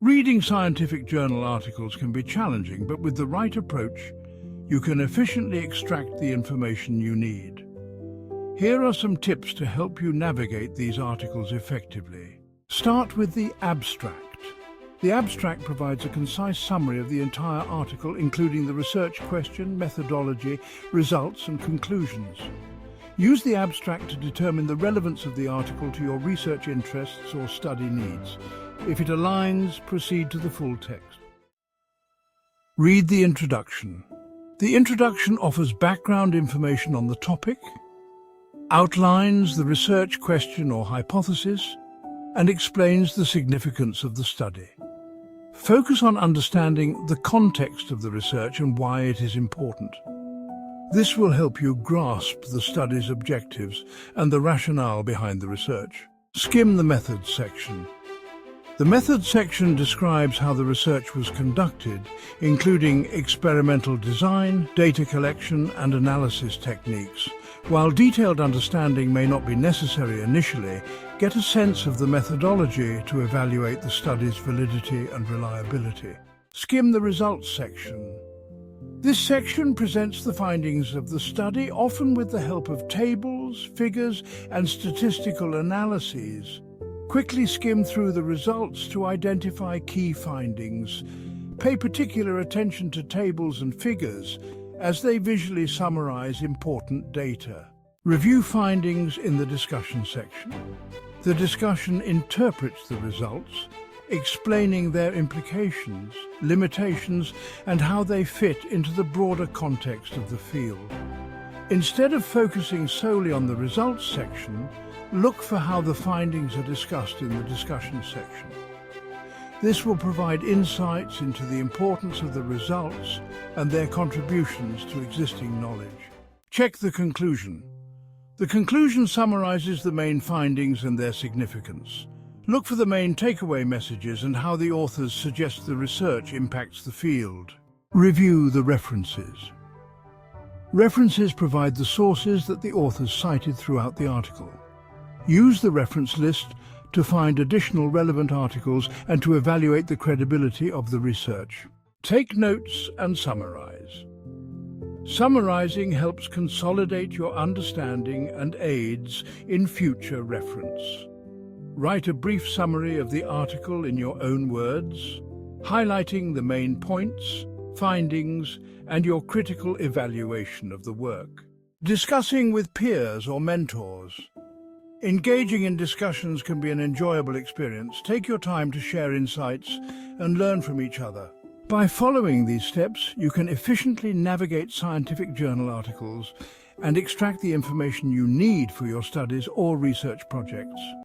Reading scientific journal articles can be challenging, but with the right approach, you can efficiently extract the information you need. Here are some tips to help you navigate these articles effectively. Start with the abstract. The abstract provides a concise summary of the entire article, including the research question, methodology, results, and conclusions. Use the abstract to determine the relevance of the article to your research interests or study needs. If it aligns, proceed to the full text. Read the introduction. The introduction offers background information on the topic, outlines the research question or hypothesis, and explains the significance of the study. Focus on understanding the context of the research and why it is important. This will help you grasp the study's objectives and the rationale behind the research. Skim the Methods Section. The Methods section describes how the research was conducted, including experimental design, data collection, and analysis techniques. While detailed understanding may not be necessary initially, get a sense of the methodology to evaluate the study's validity and reliability. Skim the Results Section. This section presents the findings of the study, often with the help of tables, figures, and statistical analyses. Quickly skim through the results to identify key findings. Pay particular attention to tables and figures as they visually summarize important data. Review findings in the discussion section. The discussion interprets the results, explaining their implications, limitations, and how they fit into the broader context of the field. Instead of focusing solely on the results section, look for how the findings are discussed in the discussion section. This will provide insights into the importance of the results and their contributions to existing knowledge. Check the conclusion. The conclusion summarizes the main findings and their significance. Look for the main takeaway messages and how the authors suggest the research impacts the field. Review the references. References provide the sources that the authors cited throughout the article. Use the reference list to find additional relevant articles and to evaluate the credibility of the research. Take notes and summarize. Summarizing helps consolidate your understanding and aids in future reference. Write a brief summary of the article in your own words, highlighting the main points, findings, and your critical evaluation of the work. Discussing with peers or mentors. Engaging in discussions can be an enjoyable experience. Take your time to share insights and learn from each other. By following these steps, you can efficiently navigate scientific journal articles and extract the information you need for your studies or research projects.